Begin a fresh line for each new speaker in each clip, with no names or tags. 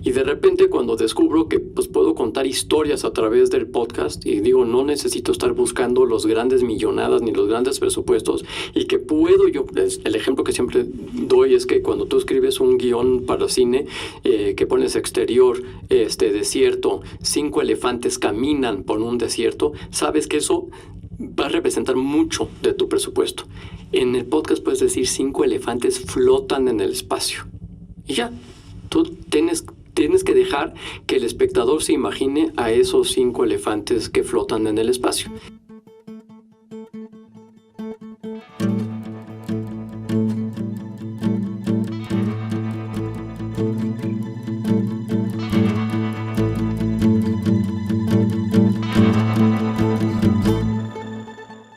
Y de repente cuando descubro que pues, puedo contar historias a través del podcast y digo, no necesito estar buscando los grandes millonadas ni los grandes presupuestos y que puedo yo, el ejemplo que siempre doy es que cuando tú escribes un guión para cine que pones exterior, desierto, 5 elefantes caminan por un desierto, sabes que eso va a representar mucho de tu presupuesto. En el podcast puedes decir 5 elefantes flotan en el espacio y ya, tú tienes que dejar que el espectador se imagine a esos 5 elefantes que flotan en el espacio.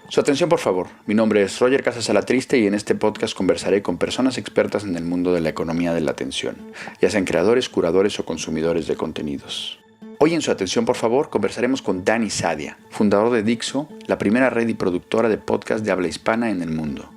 Su atención, por favor. Mi nombre es Roger Casas Alatriste y en este podcast conversaré con personas expertas en el mundo de la economía de la atención, ya sean creadores, curadores o consumidores de contenidos. Hoy en Su atención, por favor, conversaremos con Dani Sadia, fundador de Dixo, la primera red y productora de podcast de habla hispana en el mundo.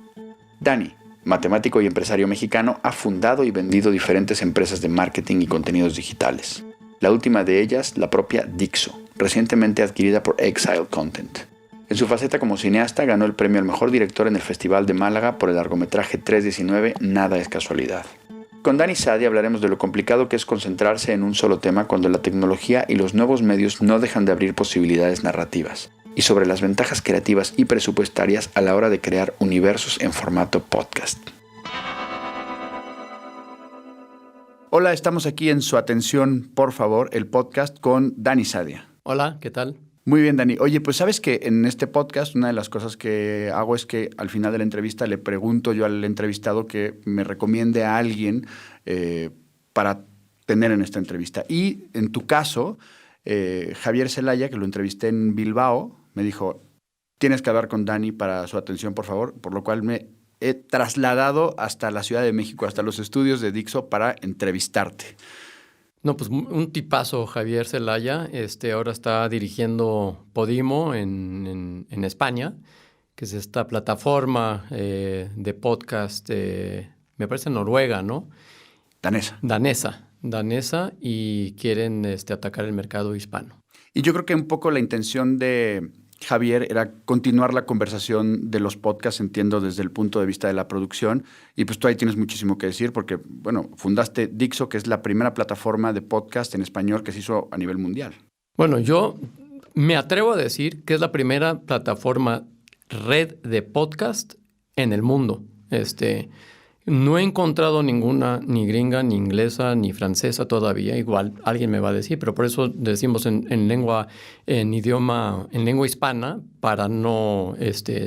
Dani, matemático y empresario mexicano, ha fundado y vendido diferentes empresas de marketing y contenidos digitales. La última de ellas, la propia Dixo, recientemente adquirida por Exile Content. En su faceta como cineasta, ganó el premio al mejor director en el Festival de Málaga por el largometraje 319 Nada es casualidad. Con Dani Sadia hablaremos de lo complicado que es concentrarse en un solo tema cuando la tecnología y los nuevos medios no dejan de abrir posibilidades narrativas, y sobre las ventajas creativas y presupuestarias a la hora de crear universos en formato podcast. Hola, estamos aquí en Su atención, por favor, el podcast con Dani Sadia.
Hola, ¿qué tal?
Muy bien, Dani. Oye, pues sabes que en este podcast una de las cosas que hago es que al final de la entrevista le pregunto yo al entrevistado que me recomiende a alguien para tener en esta entrevista. Y en tu caso, Javier Zelaya, que lo entrevisté en Bilbao, me dijo, tienes que hablar con Dani para Su atención, por favor, por lo cual me he trasladado hasta la Ciudad de México, hasta los estudios de Dixo para entrevistarte.
No, pues un tipazo, Javier Zelaya. Ahora está dirigiendo Podimo en España, que es esta plataforma de podcast, me parece Noruega, ¿no? Danesa, y quieren atacar el mercado hispano.
Y yo creo que un poco la intención de Javier era continuar la conversación de los podcasts, entiendo, desde el punto de vista de la producción. Y pues tú ahí tienes muchísimo que decir porque, bueno, fundaste Dixo, que es la primera plataforma de podcast en español que se hizo a nivel mundial.
Bueno, yo me atrevo a decir que es la primera plataforma red de podcast en el mundo. No he encontrado ninguna, ni gringa, ni inglesa, ni francesa todavía. Igual alguien me va a decir, pero por eso decimos en lengua hispana para no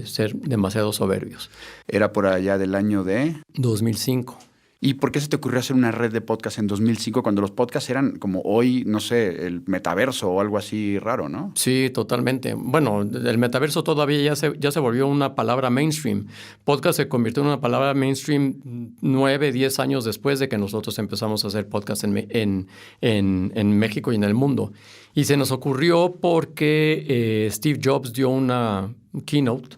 ser demasiado soberbios.
Era por allá del año de
2005.
¿Y por qué se te ocurrió hacer una red de podcast en 2005 cuando los podcasts eran como hoy, no sé, el metaverso o algo así raro, ¿no?
Sí, totalmente. Bueno, el metaverso todavía ya se volvió una palabra mainstream. Podcast se convirtió en una palabra mainstream 9, 10 años después de que nosotros empezamos a hacer podcast en México y en el mundo. Y se nos ocurrió porque Steve Jobs dio una keynote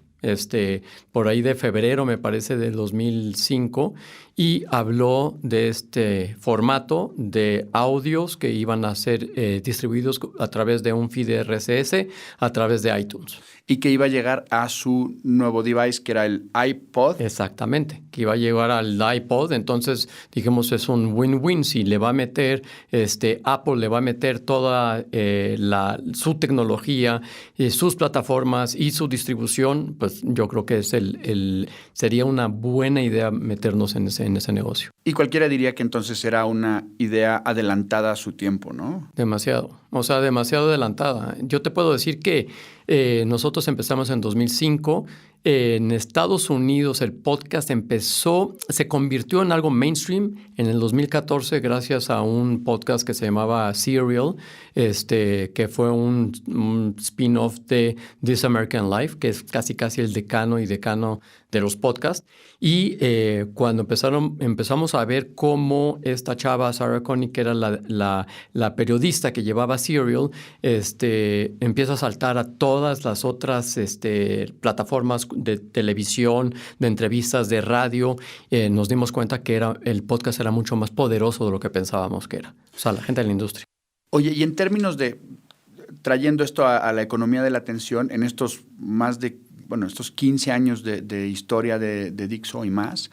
por ahí de febrero, me parece, del 2005, y habló de este formato de audios que iban a ser distribuidos a través de un feed RSS, a través de iTunes.
Y que iba a llegar a su nuevo device, que era el iPod.
Exactamente, que iba a llegar al iPod. Entonces, dijimos, es un win-win. Si le va a meter, Apple le va a meter toda su tecnología, sus plataformas y su distribución, pues yo creo que sería una buena idea meternos en ese negocio.
Y cualquiera diría que entonces era una idea adelantada a su tiempo, ¿no?
Demasiado adelantada. Yo te puedo decir que nosotros empezamos en 2005. En Estados Unidos el podcast se convirtió en algo mainstream en el 2014 gracias a un podcast que se llamaba Serial, que fue un spin-off de This American Life, que es casi el decano de los podcasts. Y cuando empezamos a ver cómo esta chava, Sarah Koenig, que era la periodista que llevaba Serial, empieza a saltar a todas las otras plataformas de televisión, de entrevistas, de radio. Nos dimos cuenta que el podcast era mucho más poderoso de lo que pensábamos que era. O sea, la gente de la industria.
Oye, y en términos de trayendo esto a la economía de la atención, en estos estos 15 años de historia de Dixo y más,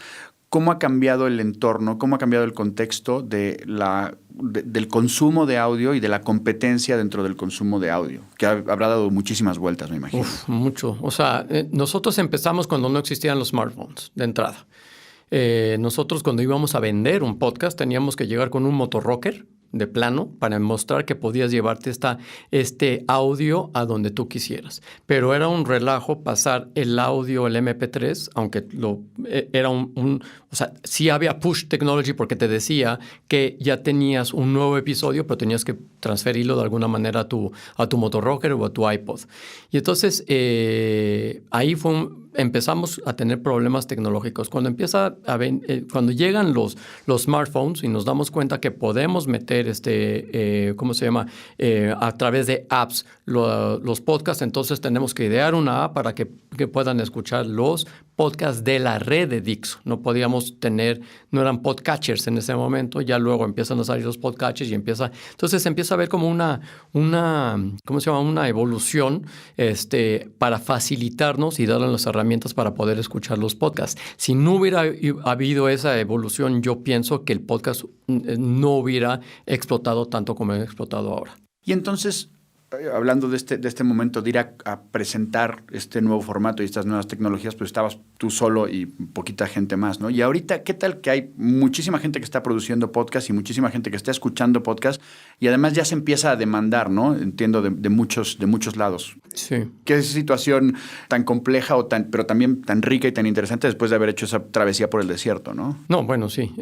¿cómo ha cambiado el entorno, cómo ha cambiado el contexto del consumo de audio y de la competencia dentro del consumo de audio? Que habrá dado muchísimas vueltas, me imagino.
Mucho. O sea, nosotros empezamos cuando no existían los smartphones, de entrada. Nosotros cuando íbamos a vender un podcast teníamos que llegar con un motorrocker de plano para mostrar que podías llevarte este audio a donde tú quisieras. Pero era un relajo pasar el audio, el MP3, aunque era o sea, sí había push technology porque te decía que ya tenías un nuevo episodio, pero tenías que transferirlo de alguna manera a tu motorrocker o a tu iPod. Y entonces ahí empezamos a tener problemas tecnológicos. Cuando cuando llegan los smartphones y nos damos cuenta que podemos meter ¿cómo se llama? A través de apps los podcasts, entonces tenemos que idear una app para que puedan escuchar los podcasts de la red de Dixo. No eran podcatchers en ese momento, ya luego empiezan a salir los podcatchers entonces empieza a haber como ¿cómo se llama? Una evolución para facilitarnos y darle las herramientas para poder escuchar los podcasts. Si no hubiera habido esa evolución, yo pienso que el podcast no hubiera explotado tanto como ha explotado ahora.
Y entonces, hablando de este momento de ir a presentar este nuevo formato y estas nuevas tecnologías, pues estabas tú solo y poquita gente más, ¿no? Y ahorita, ¿qué tal que hay muchísima gente que está produciendo podcast y muchísima gente que está escuchando podcast y además ya se empieza a demandar, ¿no? Entiendo, de muchos lados.
Sí.
¿Qué situación tan compleja pero también tan rica y tan interesante después de haber hecho esa travesía por el desierto, ¿no?
No, bueno, sí.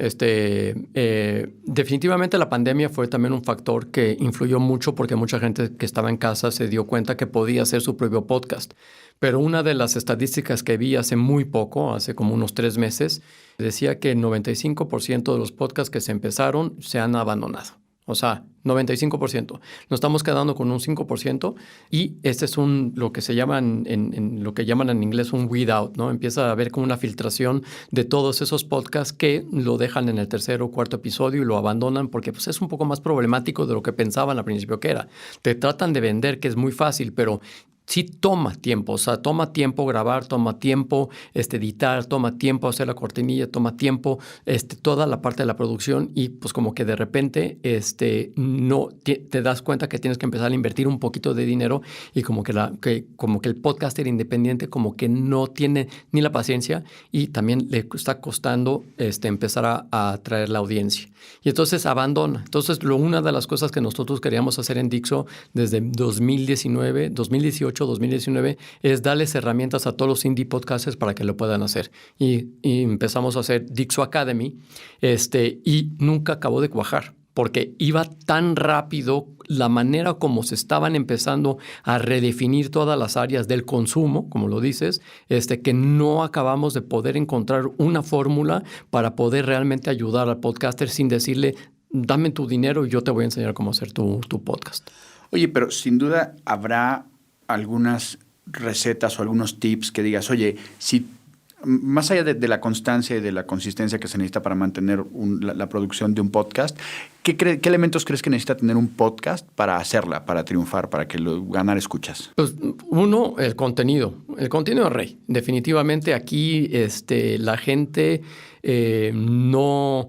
Definitivamente la pandemia fue también un factor que influyó mucho porque mucha gente que estaba en casa se dio cuenta que podía hacer su propio podcast. Pero una de las estadísticas que vi hace muy poco, hace como unos 3 meses, decía que el 95% de los podcasts que se empezaron se han abandonado. O sea, 95%. Nos estamos quedando con un 5% y este es lo que se llama lo que llaman en inglés un weed out, ¿no? Empieza a haber como una filtración de todos esos podcasts que lo dejan en el 3er o 4 episodio y lo abandonan porque pues, es un poco más problemático de lo que pensaban al principio que era. Te tratan de vender que es muy fácil, pero sí toma tiempo, o sea, toma tiempo grabar, toma tiempo editar, toma tiempo hacer la cortinilla, toma tiempo toda la parte de la producción y pues como que de repente no te das cuenta que tienes que empezar a invertir un poquito de dinero y como que el podcaster independiente como que no tiene ni la paciencia y también le está costando empezar a atraer la audiencia. Y entonces abandona. Entonces una de las cosas que nosotros queríamos hacer en Dixo desde 2019 es darles herramientas a todos los indie podcasters para que lo puedan hacer. Y empezamos a hacer Dixo Academy y nunca acabó de cuajar porque iba tan rápido la manera como se estaban empezando a redefinir todas las áreas del consumo, como lo dices, que no acabamos de poder encontrar una fórmula para poder realmente ayudar al podcaster sin decirle, dame tu dinero y yo te voy a enseñar cómo hacer tu podcast.
Oye, pero sin duda habrá algunas recetas o algunos tips que digas, oye, si más allá de la constancia y de la consistencia que se necesita para mantener la producción de un podcast, ¿qué elementos crees que necesita tener un podcast para hacerla, para triunfar, para ganar escuchas?
Pues uno, el contenido. El contenido es rey. Definitivamente aquí la gente no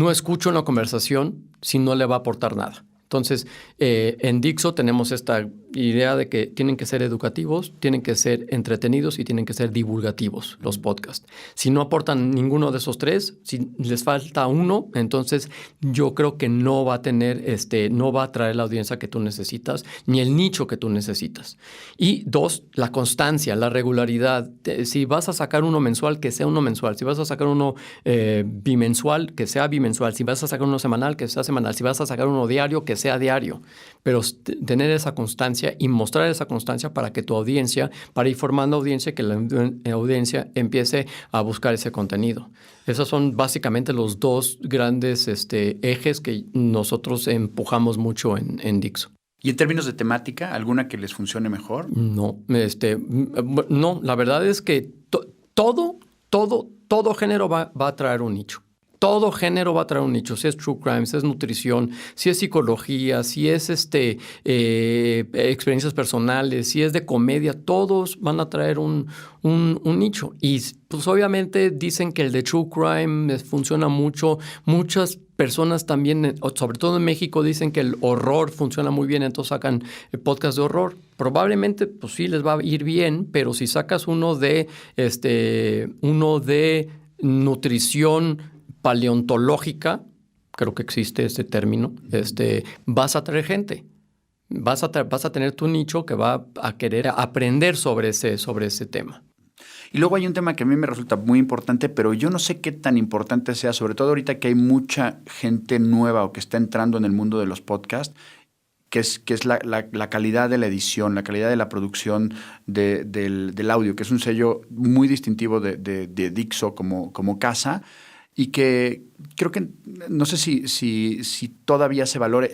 escucha una conversación si no le va a aportar nada. Entonces, en Dixo tenemos esta idea de que tienen que ser educativos, tienen que ser entretenidos y tienen que ser divulgativos los podcasts. Si no aportan ninguno de esos 3, si les falta uno, entonces yo creo que no va a tener, no va a traer la audiencia que tú necesitas, ni el nicho que tú necesitas. Y 2, la constancia, la regularidad. Si vas a sacar uno mensual, que sea uno mensual. Si vas a sacar uno bimensual, que sea bimensual. Si vas a sacar uno semanal, que sea semanal. Si vas a sacar uno diario, que sea diario. Pero tener esa constancia constancia y mostrar esa constancia para que tu audiencia, para ir formando audiencia, que la audiencia empiece a buscar ese contenido. Esos son básicamente los dos grandes ejes que nosotros empujamos mucho en Dixo.
¿Y en términos de temática, alguna que les funcione mejor?
No, no, la verdad es que todo género va a traer un nicho. Todo género va a traer un nicho. Si es true crime, si es nutrición, si es psicología, si es experiencias personales, si es de comedia, todos van a traer un nicho. Y pues obviamente dicen que el de true crime funciona mucho. Muchas personas también, sobre todo en México, dicen que el horror funciona muy bien, entonces sacan podcast de horror. Probablemente, pues sí, les va a ir bien, pero si sacas uno de nutrición paleontológica, creo que existe ese término, vas a traer gente. Vas a tener tu nicho que va a querer aprender sobre ese tema.
Y luego hay un tema que a mí me resulta muy importante, pero yo no sé qué tan importante sea, sobre todo ahorita que hay mucha gente nueva o que está entrando en el mundo de los podcasts, que es la calidad de la edición, la calidad de la producción del audio, que es un sello muy distintivo de Dixo como casa, y que creo que, no sé si todavía se valore,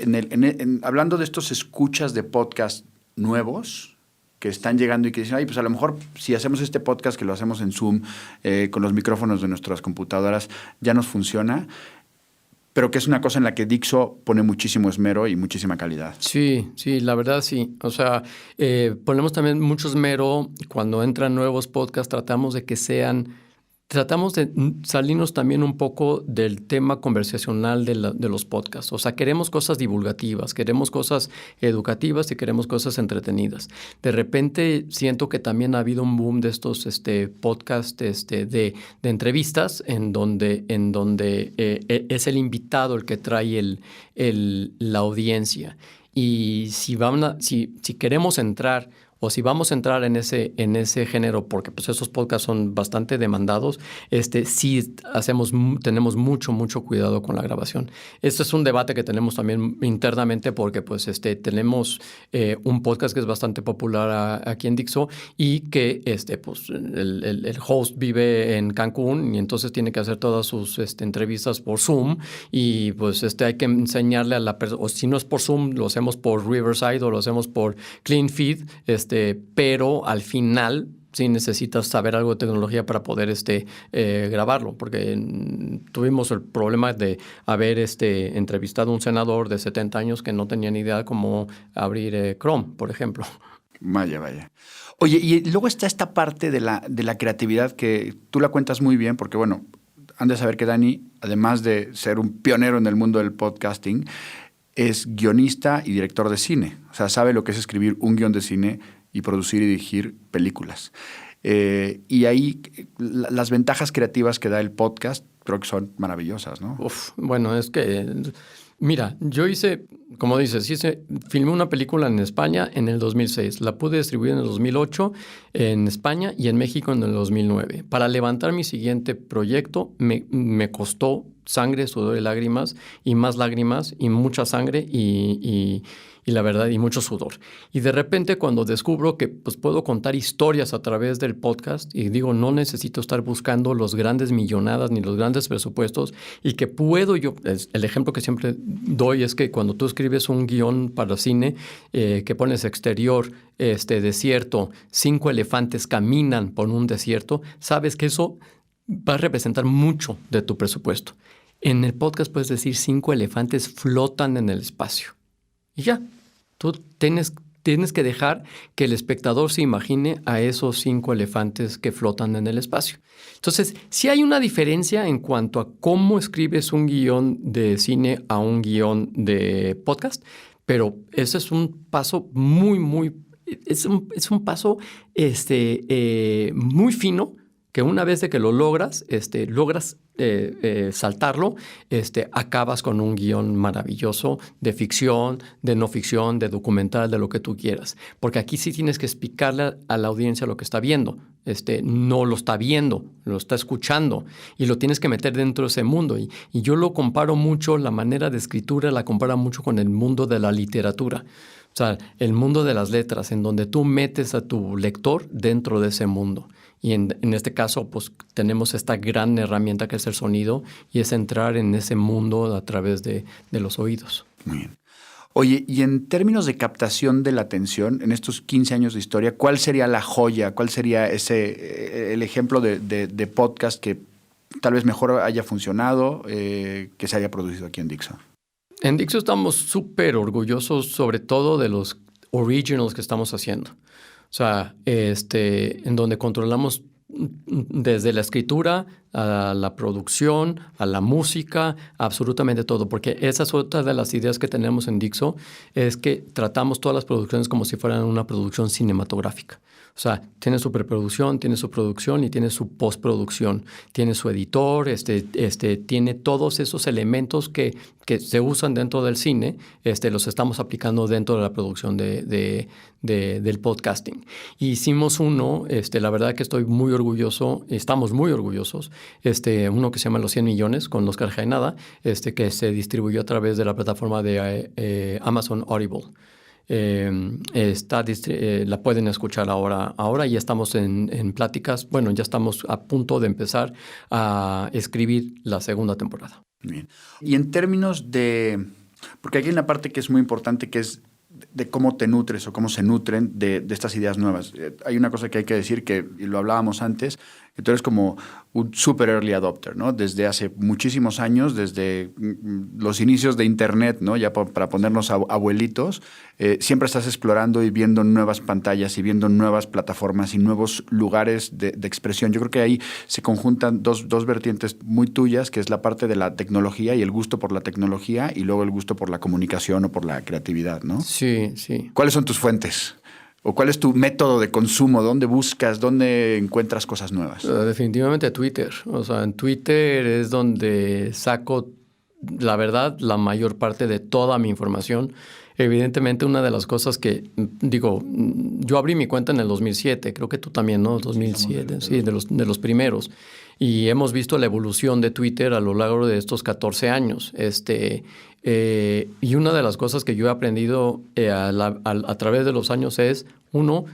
hablando de estos escuchas de podcast nuevos que están llegando y que dicen, pues a lo mejor si hacemos este podcast, que lo hacemos en Zoom, con los micrófonos de nuestras computadoras, ya nos funciona, pero que es una cosa en la que Dixo pone muchísimo esmero y muchísima calidad.
Sí, la verdad sí. O sea, ponemos también mucho esmero cuando entran nuevos podcasts, tratamos de salirnos también un poco del tema conversacional de los podcasts. O sea, queremos cosas divulgativas, queremos cosas educativas y queremos cosas entretenidas. De repente siento que también ha habido un boom de estos podcasts de entrevistas en donde es el invitado el que trae la audiencia. Y si queremos entrar o si vamos a entrar en ese género, porque pues esos podcasts son bastante demandados, sí tenemos mucho cuidado con la grabación. Este es un debate que tenemos también internamente porque pues tenemos un podcast que es bastante popular aquí en Dixo y que pues el host vive en Cancún y entonces tiene que hacer todas sus entrevistas por Zoom y pues hay que enseñarle a la persona, o si no es por Zoom, lo hacemos por Riverside o lo hacemos por CleanFeed, pero al final sí necesitas saber algo de tecnología para poder grabarlo, porque tuvimos el problema de haber entrevistado a un senador de 70 años que no tenía ni idea de cómo abrir Chrome, por ejemplo.
Vaya. Oye, y luego está esta parte de la creatividad que tú la cuentas muy bien, porque bueno, han de saber que Dani, además de ser un pionero en el mundo del podcasting, es guionista y director de cine. O sea, sabe lo que es escribir un guión de cine y producir y dirigir películas. Y ahí las ventajas creativas que da el podcast creo que son maravillosas, ¿no?
Bueno, es que, mira, yo como dices, filmé una película en España en el 2006. La pude distribuir en el 2008 en España y en México en el 2009. Para levantar mi siguiente proyecto me costó sangre, sudor y lágrimas, y más lágrimas, y mucha sangre, y la verdad, y mucho sudor. Y de repente cuando descubro que pues, puedo contar historias a través del podcast, y digo, no necesito estar buscando los grandes millonadas ni los grandes presupuestos, y que puedo el ejemplo que siempre doy es que cuando tú escribes un guión para cine, que pones exterior, desierto, 5 elefantes caminan por un desierto, sabes que eso va a representar mucho de tu presupuesto. En el podcast puedes decir 5 elefantes flotan en el espacio. Y ya, tú tienes que dejar que el espectador se imagine a esos 5 elefantes que flotan en el espacio. Entonces, sí hay una diferencia en cuanto a cómo escribes un guión de cine a un guión de podcast, pero ese es un paso es un paso muy fino, que una vez de que lo logras saltarlo, acabas con un guión maravilloso de ficción, de no ficción, de documental, de lo que tú quieras. Porque aquí sí tienes que explicarle a la audiencia lo que está viendo. No lo está viendo, lo está escuchando y lo tienes que meter dentro de ese mundo. Y yo lo comparo mucho, la manera de escritura la comparo mucho con el mundo de la literatura. O sea, el mundo de las letras, en donde tú metes a tu lector dentro de ese mundo. Y en este caso, pues tenemos esta gran herramienta que es el sonido y es entrar en ese mundo a través de los oídos.
Muy bien. Oye, y en términos de captación de la atención, en estos 15 años de historia, ¿cuál sería la joya? ¿Cuál sería el ejemplo de podcast que tal vez mejor haya funcionado, que se haya producido aquí en Dixo?
En Dixo estamos súper orgullosos, sobre todo de los originals que estamos haciendo. O sea, en donde controlamos desde la escritura a la producción, a la música, absolutamente todo. Porque esa es otra de las ideas que tenemos en Dixo, es que tratamos todas las producciones como si fueran una producción cinematográfica. O sea, tiene su preproducción, tiene su producción y tiene su postproducción. Tiene su editor, tiene todos esos elementos que se usan dentro del cine, los estamos aplicando dentro de la producción del podcasting. Hicimos uno, la verdad que estoy muy orgulloso, estamos muy orgullosos, uno que se llama Los 100 millones con Oscar Jaenada, que se distribuyó a través de la plataforma de Amazon Audible. La pueden escuchar ahora ya estamos en pláticas. Bueno, ya estamos a punto de empezar a escribir la segunda temporada.
Bien. Y en términos de... Porque aquí hay una parte que es muy importante, que es de cómo te nutres o cómo se nutren de estas ideas nuevas. Hay una cosa que hay que decir, y lo hablábamos antes, que tú eres como un super early adopter, ¿no? Desde hace muchísimos años, desde los inicios de Internet, ¿no? Ya para ponernos abuelitos, siempre estás explorando y viendo nuevas pantallas y viendo nuevas plataformas y nuevos lugares de expresión. Yo creo que ahí se conjuntan dos vertientes muy tuyas, que es la parte de la tecnología y el gusto por la tecnología y luego el gusto por la comunicación o por la creatividad, ¿no?
Sí, sí.
¿Cuáles son tus fuentes? ¿O cuál es tu método de consumo? ¿Dónde buscas? ¿Dónde encuentras cosas nuevas?
Definitivamente Twitter. O sea, en Twitter es donde saco, la verdad, la mayor parte de toda mi información. Evidentemente, una de las cosas que, yo abrí mi cuenta en el 2007, creo que tú también, ¿no? 2007, sí, de los primeros. Y hemos visto la evolución de Twitter a lo largo de estos 14 años. Y una de las cosas que yo he aprendido a través de los años es, uno,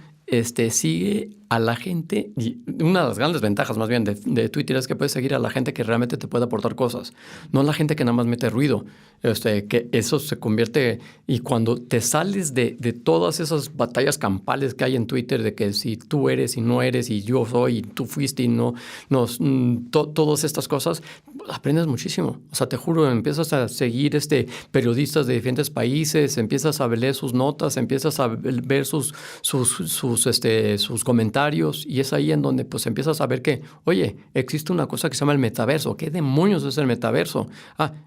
sigue a la gente, y una de las grandes ventajas más bien de Twitter es que puedes seguir a la gente que realmente te puede aportar cosas, no la gente que nada más mete ruido, que eso se convierte, y cuando te sales de todas esas batallas campales que hay en Twitter de que si tú eres y no eres y yo soy y tú fuiste y no, todas estas cosas, aprendes muchísimo. O sea, te juro, empiezas a seguir periodistas de diferentes países, empiezas a leer sus notas, empiezas a ver sus comentarios, y es ahí en donde pues empiezas a ver que, oye, existe una cosa que se llama el metaverso. ¿Qué demonios es el metaverso?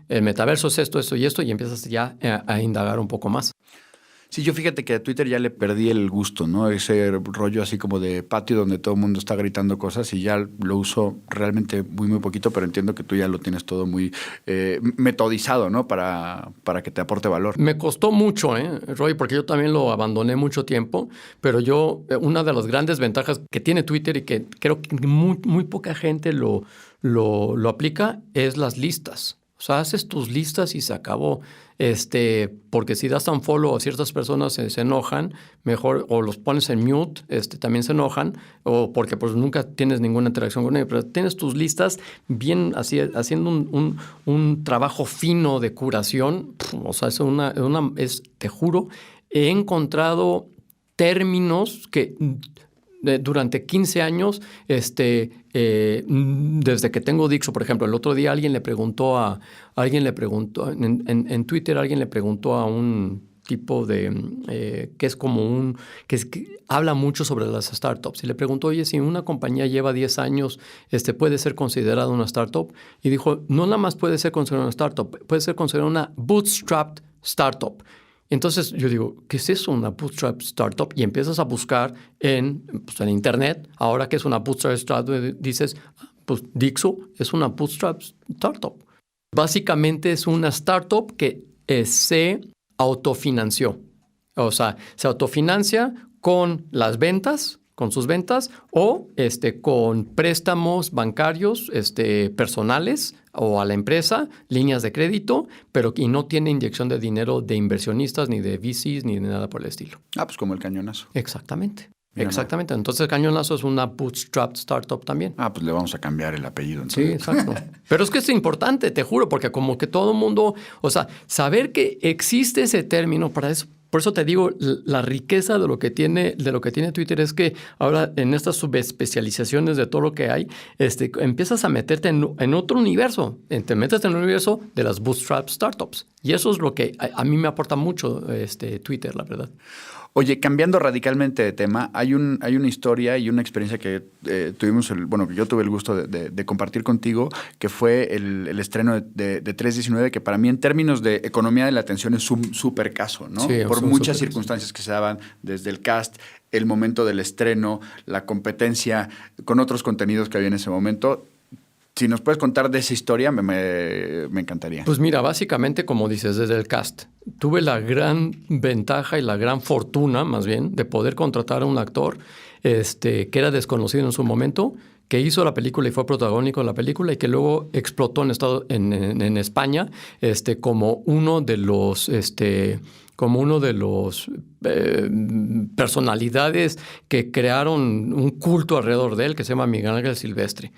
El metaverso es esto y esto, y empiezas ya a indagar un poco más.
Sí, yo fíjate que a Twitter ya le perdí el gusto, ¿no? Ese rollo así como de patio donde todo el mundo está gritando cosas, y ya lo uso realmente muy, muy poquito, pero entiendo que tú ya lo tienes todo muy metodizado, ¿no? Para que te aporte valor.
Me costó mucho, Roy, porque yo también lo abandoné mucho tiempo, pero una de las grandes ventajas que tiene Twitter y que creo que muy, muy poca gente lo aplica es las listas. O sea, haces tus listas y se acabó. Porque si das un follow a ciertas personas se enojan, mejor, o los pones en mute, también se enojan, o porque pues nunca tienes ninguna interacción con ellos, pero tienes tus listas bien haciendo un trabajo fino de curación. O sea, te juro, he encontrado términos que durante 15 años, desde que tengo Dixo, por ejemplo, el otro día en Twitter alguien le preguntó a un tipo que es como que habla mucho sobre las startups, y le preguntó, oye, si una compañía lleva 10 años, ¿puede ser considerada una startup? Y dijo, no nada más puede ser considerada una startup, puede ser considerada una bootstrapped startup. Entonces yo digo, ¿qué es eso, una bootstrap startup? Y empiezas a buscar en Internet. Ahora, ¿qué es una bootstrap startup? Dices, pues Dixo es una bootstrap startup. Básicamente es una startup que se autofinanció. O sea, se autofinancia con las ventas, con sus ventas, o con préstamos bancarios personales o a la empresa líneas de crédito, pero y no tiene inyección de dinero de inversionistas, ni de VCs, ni de nada por el estilo.
Pues como el Cañonazo.
Exactamente.
Mira,
Exactamente. Entonces, el Cañonazo es una bootstrapped startup también.
Pues le vamos a cambiar el apellido. Entonces.
Sí, exacto. Pero es que es importante, te juro, porque como que todo el mundo, o sea, saber que existe ese término para eso. Por eso te digo, la riqueza de lo que tiene Twitter es que ahora en estas subespecializaciones de todo lo que hay, empiezas a meterte en otro universo. Te metes en el universo de las bootstrap startups. Y eso es lo que a mí me aporta mucho Twitter, la verdad.
Oye, cambiando radicalmente de tema, hay una historia y una experiencia que tuvimos, que yo tuve el gusto de compartir contigo, que fue el estreno de 319, que para mí en términos de economía de la atención es un súper caso, ¿no?
Sí,
por muchas circunstancias que se daban, desde el cast, el momento del estreno, la competencia con otros contenidos que había en ese momento. Si nos puedes contar de esa historia, me encantaría.
Pues mira, básicamente, como dices, desde el cast, tuve la gran ventaja y la gran fortuna, más bien, de poder contratar a un actor que era desconocido en su momento, que hizo la película y fue protagónico en la película y que luego explotó en España como uno de los personalidades que crearon un culto alrededor de él, que se llama Miguel Ángel Silvestre.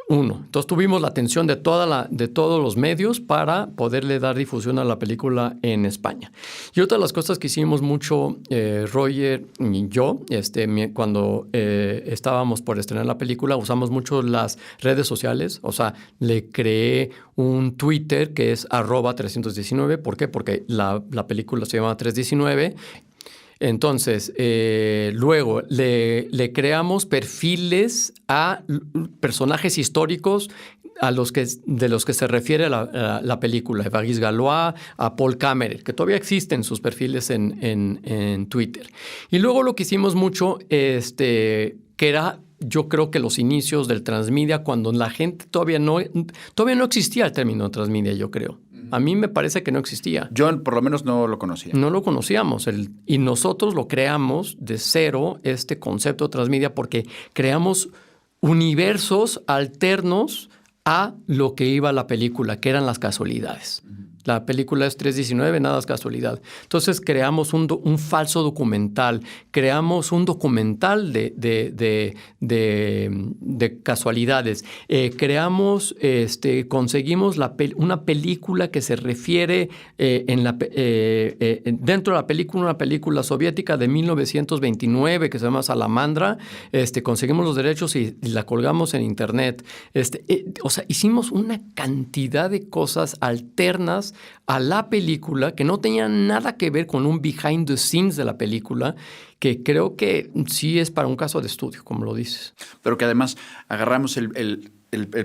Entonces tuvimos la atención de todos los medios para poderle dar difusión a la película en España. Y otra de las cosas que hicimos mucho, Roger y yo, cuando estábamos por estrenar la película, usamos mucho las redes sociales. O sea, le creé un Twitter que es @319. ¿Por qué? Porque la película se llama 319. Entonces, luego le creamos perfiles a personajes históricos de los que se refiere la película. Évariste Galois, a Paul Kammerer, que todavía existen sus perfiles en Twitter. Y luego lo que hicimos mucho, que era, yo creo que los inicios del transmedia, cuando la gente todavía no existía el término transmedia, yo creo. A mí me parece que no existía.
Yo por lo menos no lo conocía.
No lo conocíamos. Y nosotros lo creamos de cero, este concepto de transmedia, porque creamos universos alternos a lo que iba la película, que eran las casualidades. La película es 319, nada es casualidad. Entonces creamos un falso documental, creamos un documental de casualidades, conseguimos una película que se refiere dentro de la película, una película soviética de 1929 que se llama Salamandra. Conseguimos los derechos y la colgamos en internet. O sea, hicimos una cantidad de cosas alternas a la película que no tenían nada que ver con un behind the scenes de la película, que creo que sí es para un caso de estudio, como lo dices.
Pero que además agarramos el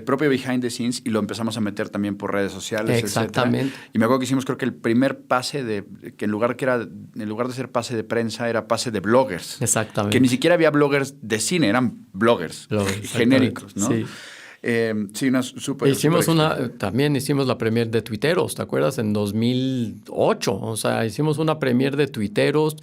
propio behind the scenes y lo empezamos a meter también por redes sociales,
exactamente,
etcétera. Y me acuerdo que hicimos, creo que el primer pase que en lugar de ser pase de prensa, era pase de bloggers.
Exactamente.
Que ni siquiera había bloggers de cine, eran bloggers genéricos, ¿no?
Sí.
Sí, una súper.
También hicimos la premier de Tuiteros, ¿te acuerdas? En 2008, o sea, hicimos una premier de Tuiteros,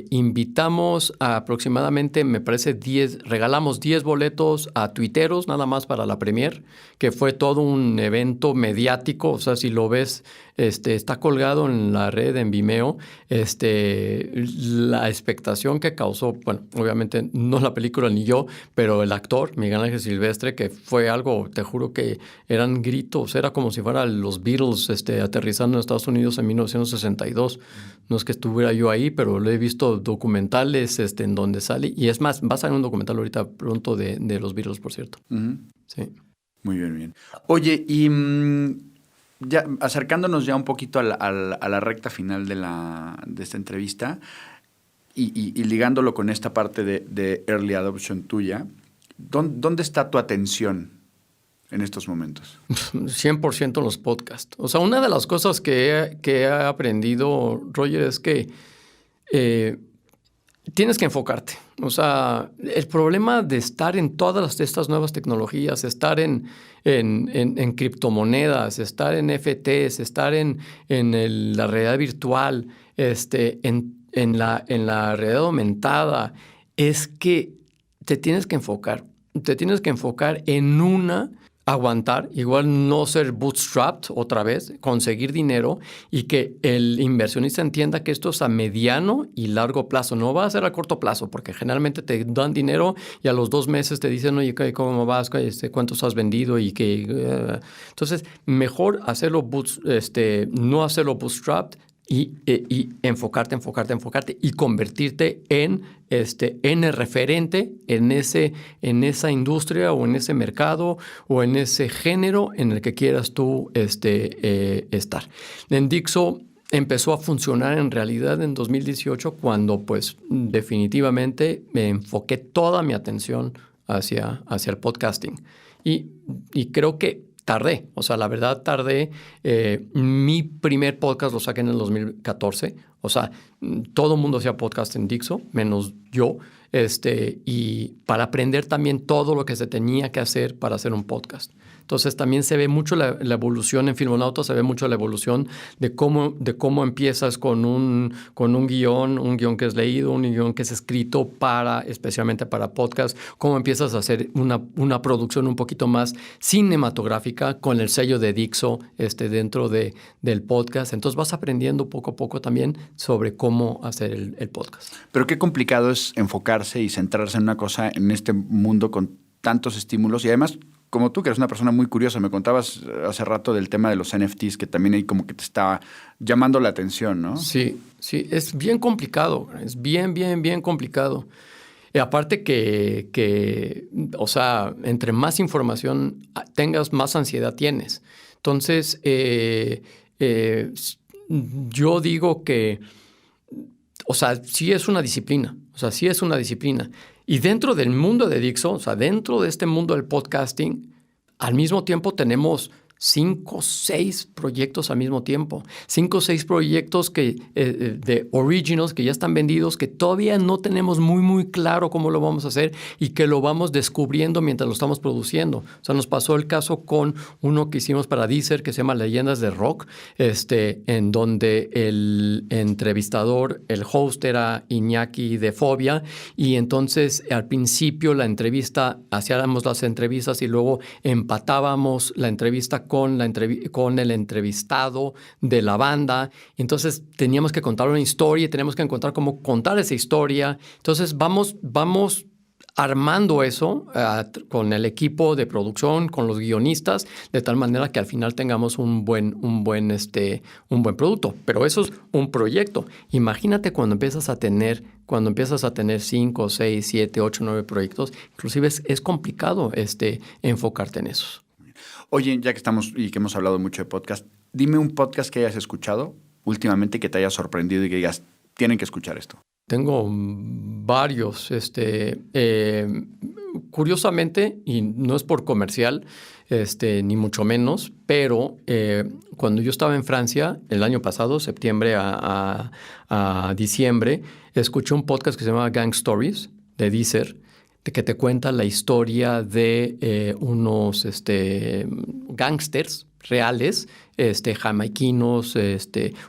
invitamos a aproximadamente, me parece, regalamos 10 boletos a Tuiteros, nada más para la premier, que fue todo un evento mediático. O sea, si lo ves, está colgado en la red, en Vimeo, la expectación que causó, bueno, obviamente no la película ni yo, pero el actor, Miguel Ángel Silvestre, que fue algo, te juro que eran gritos, era como si fueran los Beatles aterrizando en Estados Unidos en 1962. No es que estuviera yo ahí, pero lo he visto documentales en donde sale, y es más, va a salir un documental ahorita pronto de los Beatles, por cierto.
Uh-huh.
Sí.
Muy bien, muy bien. Oye, y ya acercándonos ya un poquito a la recta final de esta entrevista, y ligándolo con esta parte de early adoption tuya, ¿dónde está tu atención en estos momentos?
100% en los podcasts. O sea, una de las cosas que he aprendido, Roger, es que tienes que enfocarte. O sea, el problema de estar en todas estas nuevas tecnologías, estar en criptomonedas, estar en NFTs, estar en la realidad virtual, en la realidad aumentada, es que te tienes que enfocar. te tienes que enfocar en una, aguantar, igual no ser bootstrapped otra vez, conseguir dinero y que el inversionista entienda que esto es a mediano y largo plazo. No va a ser a corto plazo, porque generalmente te dan dinero y a los 2 meses te dicen, oye, ¿cómo vas? ¿Cuántos has vendido? Y que entonces, mejor hacerlo no hacerlo bootstrapped y enfocarte y convertirte en el referente en esa industria o en ese mercado o en ese género en el que quieras tú estar. En Dixo empezó a funcionar en realidad en 2018 cuando pues definitivamente me enfoqué toda mi atención hacia el podcasting. Y creo que tardé, o sea, la verdad tardé. Mi primer podcast lo saqué en el 2014. O sea, todo el mundo hacía podcast en Dixo, menos yo. Y para aprender también todo lo que se tenía que hacer para hacer un podcast. Entonces también se ve mucho la evolución en Filmonauta, se ve mucho la evolución de cómo empiezas con un guión que es leído, un guión que es escrito especialmente para podcast, cómo empiezas a hacer una producción un poquito más cinematográfica con el sello de Dixo dentro del podcast. Entonces vas aprendiendo poco a poco también sobre cómo hacer el podcast.
Pero qué complicado es enfocarse y centrarse en una cosa en este mundo con tantos estímulos y además, como tú, que eres una persona muy curiosa, me contabas hace rato del tema de los NFTs, que también ahí como que te está llamando la atención, ¿no?
Sí, es bien complicado, es bien complicado. Y aparte o sea, entre más información tengas, más ansiedad tienes. Entonces, yo digo que, o sea, sí es una disciplina. Y dentro del mundo de Dixo, o sea, dentro de este mundo del podcasting, al mismo tiempo tenemos 5 o 6 proyectos al mismo tiempo. 5 o 6 proyectos de originals que ya están vendidos, que todavía no tenemos muy claro cómo lo vamos a hacer y que lo vamos descubriendo mientras lo estamos produciendo. O sea, nos pasó el caso con uno que hicimos para Deezer que se llama Leyendas de Rock, en donde el entrevistador, el host era Iñaki de Fobia, y entonces al principio hacíamos las entrevistas y luego empatábamos la entrevista con el entrevistado de la banda. Entonces teníamos que contar una historia y tenemos que encontrar cómo contar esa historia. Entonces vamos armando eso con el equipo de producción, con los guionistas, de tal manera que al final tengamos un buen producto. Pero eso es un proyecto. Imagínate cuando empiezas a tener 5, 6, 7, 8, 9 proyectos, inclusive es complicado enfocarte en esos.
Oye, ya que estamos y que hemos hablado mucho de podcast, dime un podcast que hayas escuchado últimamente que te haya sorprendido y que digas, tienen que escuchar esto.
Tengo varios. Curiosamente, y no es por comercial, ni mucho menos, pero cuando yo estaba en Francia, el año pasado, septiembre a diciembre, escuché un podcast que se llama Gang Stories de Deezer, que te cuenta la historia de unos gángsters reales, jamaiquinos,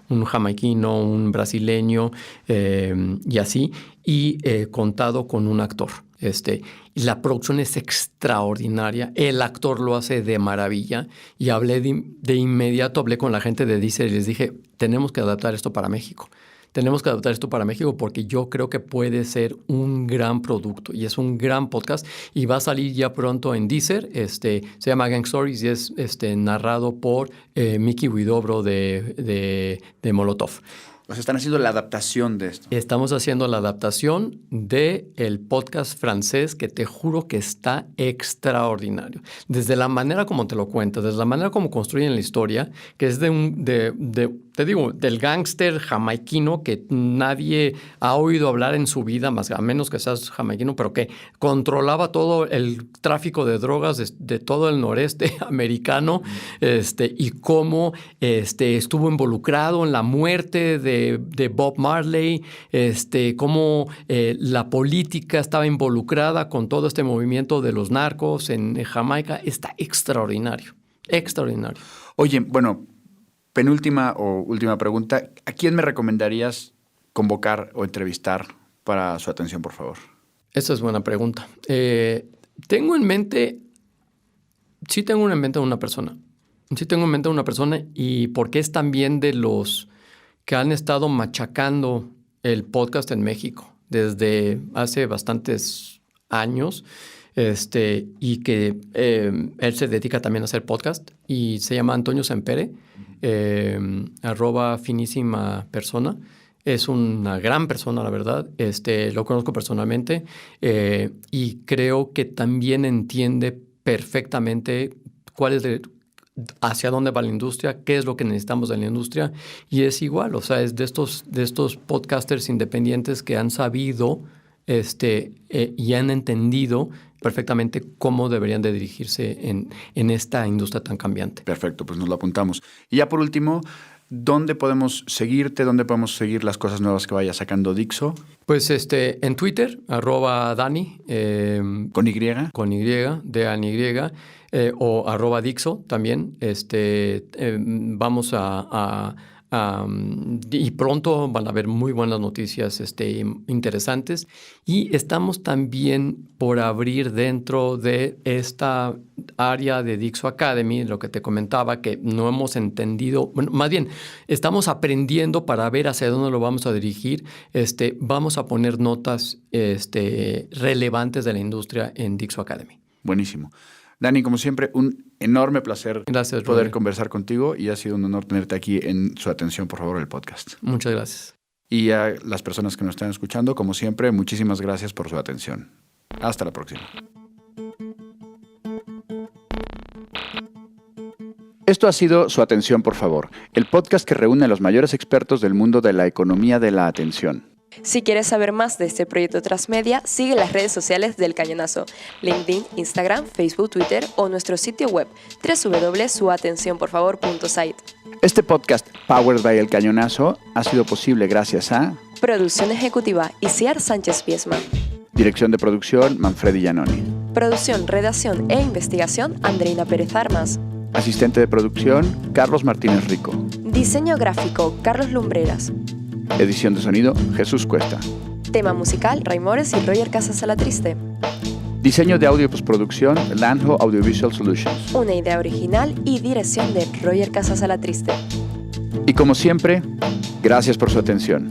un jamaiquino, un brasileño y así, y contado con un actor. La producción es extraordinaria, el actor lo hace de maravilla y de inmediato hablé con la gente de Deezer y les dije, tenemos que adaptar esto para México. Porque yo creo que puede ser un gran producto y es un gran podcast y va a salir ya pronto en Deezer. Se llama Gang Stories y es narrado por Miki Huidobro de Molotov.
O sea, están haciendo la adaptación de esto.
Estamos haciendo la adaptación del podcast francés que te juro que está extraordinario. Desde la manera como te lo cuentas, desde la manera como construyen la historia, que es del gángster jamaiquino que nadie ha oído hablar en su vida, más a menos que seas jamaiquino, pero que controlaba todo el tráfico de drogas de todo el noreste americano, y cómo estuvo involucrado en la muerte de Bob Marley, cómo la política estaba involucrada con todo este movimiento de los narcos en Jamaica. Está extraordinario.
Oye, bueno, penúltima o última pregunta. ¿A quién me recomendarías convocar o entrevistar para su atención, por favor?
Esa es buena pregunta. tengo en mente una persona. Sí tengo en mente una persona y porque es también de los que han estado machacando el podcast en México desde hace bastantes años. Y que él se dedica también a hacer podcast y se llama Antonio Sempere, @finísima persona. Es una gran persona, la verdad. Lo conozco personalmente y creo que también entiende perfectamente hacia dónde va la industria, qué es lo que necesitamos de la industria. Y es igual, o sea, es de estos podcasters independientes que han sabido y han entendido perfectamente cómo deberían de dirigirse en esta industria tan cambiante.
Perfecto, pues nos lo apuntamos. Y ya por último, ¿dónde podemos seguirte? ¿Dónde podemos seguir las cosas nuevas que vaya sacando Dixo?
Pues en Twitter, @Dani.
¿Con Y?
Con Y, DANY, o @Dixo también. Vamos y pronto van a haber muy buenas noticias interesantes. Y estamos también por abrir dentro de esta área de Dixo Academy, lo que te comentaba, que no hemos entendido, bueno, más bien, estamos aprendiendo para ver hacia dónde lo vamos a dirigir. Vamos a poner notas relevantes de la industria en Dixo Academy.
Buenísimo. Dani, como siempre, un enorme placer poder conversar contigo y ha sido un honor tenerte aquí en Su Atención, por favor, el podcast.
Muchas gracias.
Y a las personas que nos están escuchando, como siempre, muchísimas gracias por su atención. Hasta la próxima. Esto ha sido Su Atención, por favor, el podcast que reúne a los mayores expertos del mundo de la economía de la atención.
Si quieres saber más de este proyecto Transmedia, sigue las redes sociales del Cañonazo, LinkedIn, Instagram, Facebook, Twitter o nuestro sitio web www.suatencionporfavor.site.
Este podcast, Powered by El Cañonazo, ha sido posible gracias a
Producción ejecutiva, Isiar Sánchez Piesma.
Dirección de producción, Manfredi Giannoni.
Producción, redacción e investigación, Andreina Pérez Armas.
Asistente de producción, Carlos Martínez Rico.
Diseño gráfico, Carlos Lumbreras.
Edición de sonido, Jesús Cuesta.
Tema musical, Raimores y Roger Casasalatriste.
Diseño de audio y postproducción, Lanjo Audiovisual Solutions.
Una idea original y dirección de Roger Casasalatriste.
Y como siempre, gracias por su atención.